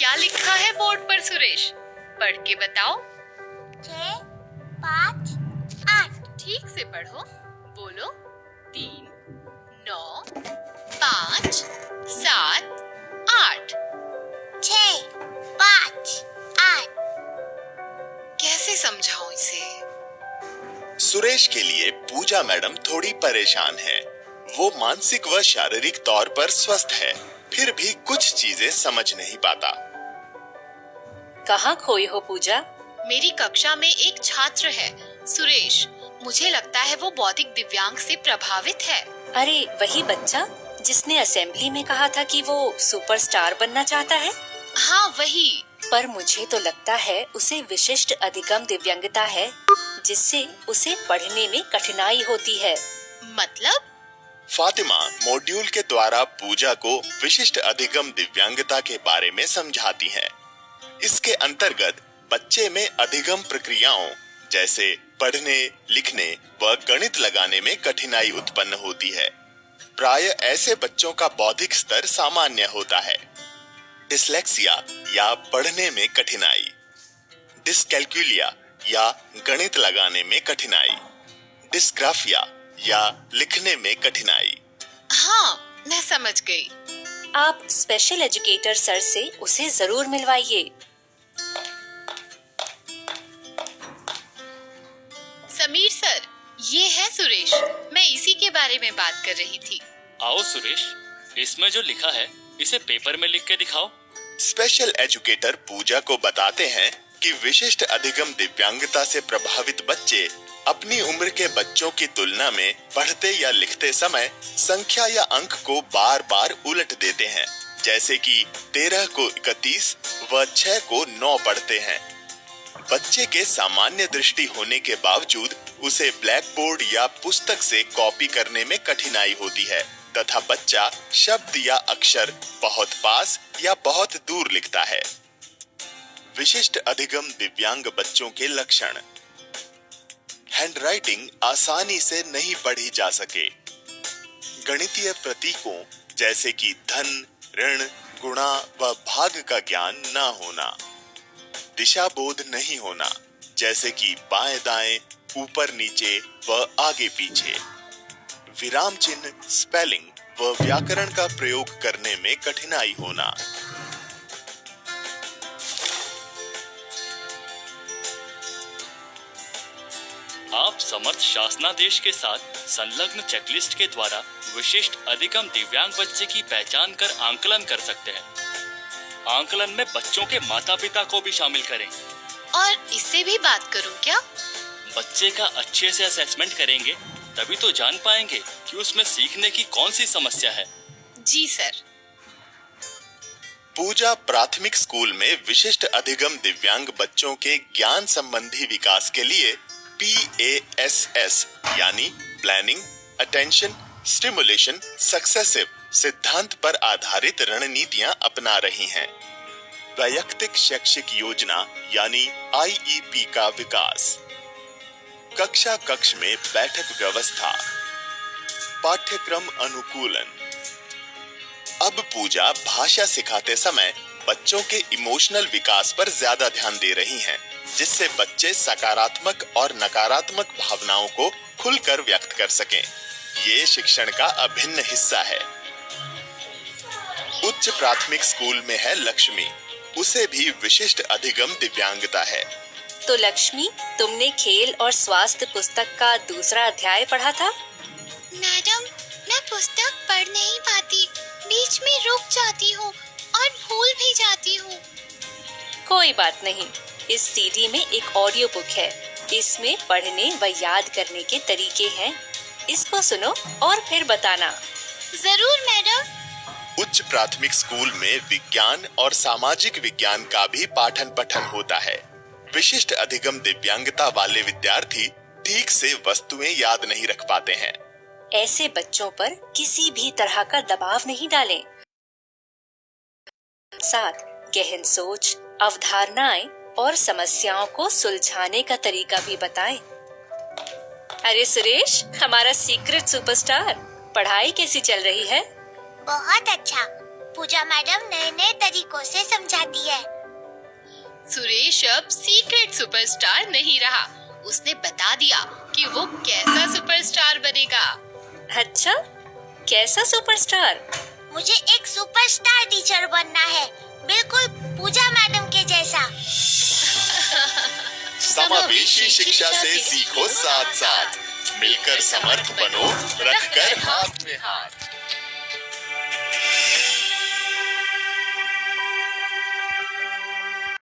क्या लिखा है बोर्ड पर सुरेश? पढ़ के बताओ। 6, 5, 8। ठीक से पढ़ो। बोलो। 3, 9, 5, 7, 8। 6, 5, 8। कैसे समझाऊं इसे? सुरेश के लिए पूजा मैडम थोड़ी परेशान है। वो मानसिक व शारीरिक तौर पर स्वस्थ है, फिर भी कुछ चीजें समझ नहीं पाता। कहाँ खोई हो पूजा? मेरी कक्षा में एक छात्र है सुरेश। मुझे लगता है वो बौद्धिक दिव्यांग से प्रभावित है। अरे वही बच्चा जिसने असेंबली में कहा था कि वो सुपरस्टार बनना चाहता है। हाँ वही। पर मुझे तो लगता है उसे विशिष्ट अधिगम दिव्यांगता है, जिससे उसे पढ़ने में कठिनाई होती है। मतलब? फातिमा मॉड्यूल के द्वारा पूजा को विशिष्ट अधिगम दिव्यांगता के बारे में समझाती है। इसके अंतर्गत बच्चे में अधिगम प्रक्रियाओं जैसे पढ़ने, लिखने व गणित लगाने में कठिनाई उत्पन्न होती है। प्रायः ऐसे बच्चों का बौद्धिक स्तर सामान्य होता है। डिसलेक्सिया या पढ़ने में कठिनाई, डिसकैल्कुलिया या गणित लगाने में कठिनाई, डिस्ग्राफिया या लिखने में कठिनाई। हाँ मैं समझ गई। आप स्पेशल एजुकेटर सर से उसे जरूर मिलवाइए। समीर सर, ये है सुरेश। मैं इसी के बारे में बात कर रही थी। आओ सुरेश, इसमें जो लिखा है इसे पेपर में लिख के दिखाओ। स्पेशल एजुकेटर पूजा को बताते हैं कि विशिष्ट अधिगम दिव्यांगता से प्रभावित बच्चे अपनी उम्र के बच्चों की तुलना में पढ़ते या लिखते समय संख्या या अंक को बार बार उलट देते हैं, जैसे कि 13 को 31 व 6 को 9 पढ़ते हैं। बच्चे के सामान्य दृष्टि होने के बावजूद उसे ब्लैक बोर्ड या पुस्तक से कॉपी करने में कठिनाई होती है तथा बच्चा शब्द या अक्षर बहुत पास या बहुत दूर लिखता है। विशिष्ट अधिगम दिव्यांग बच्चों के लक्षण: हैंडराइटिंग आसानी से नहीं पढ़ी जा सके, गणितीय प्रतीकों जैसे कि धन, ऋण, गुणा व भाग का ज्ञान न होना, दिशा बोध नहीं होना जैसे कि बाएं दाएं, ऊपर नीचे व आगे पीछे, विराम चिन्ह, स्पेलिंग व व्याकरण का प्रयोग करने में कठिनाई होना। आप समर्थ शासनादेश के साथ संलग्न चेकलिस्ट के द्वारा विशिष्ट अधिगम दिव्यांग बच्चे की पहचान कर आंकलन कर सकते हैं। आंकलन में बच्चों के माता पिता को भी शामिल करें। और इससे भी बात करूं क्या? बच्चे का अच्छे से असेसमेंट करेंगे, तभी तो जान पाएंगे कि उसमें सीखने की कौन सी समस्या है। जी सर। पूजा प्राथमिक स्कूल में विशिष्ट अधिगम दिव्यांग बच्चों के ज्ञान संबंधी विकास के लिए PASS यानी प्लानिंग, अटेंशन, स्टिमुलेशन, सक्सेसिव सिद्धांत पर आधारित रणनीतियां अपना रही हैं। वैयक्तिक शैक्षिक योजना यानी IEP का विकास, कक्षा कक्ष में बैठक व्यवस्था, पाठ्यक्रम अनुकूलन। अब पूजा भाषा सिखाते समय बच्चों के इमोशनल विकास पर ज्यादा ध्यान दे रही हैं, जिससे बच्चे सकारात्मक और नकारात्मक भावनाओं को खुलकर व्यक्त कर सकें। ये शिक्षण का अभिन्न हिस्सा है। उच्च प्राथमिक स्कूल में है लक्ष्मी, उसे भी विशिष्ट अधिगम दिव्यांगता है। तो लक्ष्मी, तुमने खेल और स्वास्थ्य पुस्तक का दूसरा अध्याय पढ़ा था? मैडम, मैं पुस्तक पढ़ नहीं पाती, बीच में रुक जाती हूँ और भूल भी जाती हूँ। कोई बात नहीं, इस सीडी में एक ऑडियो बुक है। इसमें पढ़ने व याद करने के तरीके हैं। इसको सुनो और फिर बताना। जरूर मैडम। उच्च प्राथमिक स्कूल में विज्ञान और सामाजिक विज्ञान का भी पाठन पठन होता है। विशिष्ट अधिगम दिव्यांगता वाले विद्यार्थी ठीक से वस्तुएं याद नहीं रख पाते हैं। ऐसे बच्चों पर किसी भी तरह का दबाव नहीं डालें। साथ गहन सोच, अवधारणाएं और समस्याओं को सुलझाने का तरीका भी बताएं। अरे सुरेश, हमारा सीक्रेट सुपरस्टार, पढ़ाई कैसी चल रही है? बहुत अच्छा। पूजा मैडम नए नए तरीकों से समझाती है। सुरेश अब सीक्रेट सुपरस्टार नहीं रहा। उसने बता दिया कि वो कैसा सुपरस्टार बनेगा। अच्छा, कैसा सुपरस्टार? मुझे एक सुपरस्टार टीचर बनना है, बिल्कुल पूजा मैडम के जैसा। समावेशी शिक्षा से सीखो साथ साथ, मिलकर समर्थ बनो, रखकर हाथ में हाथ।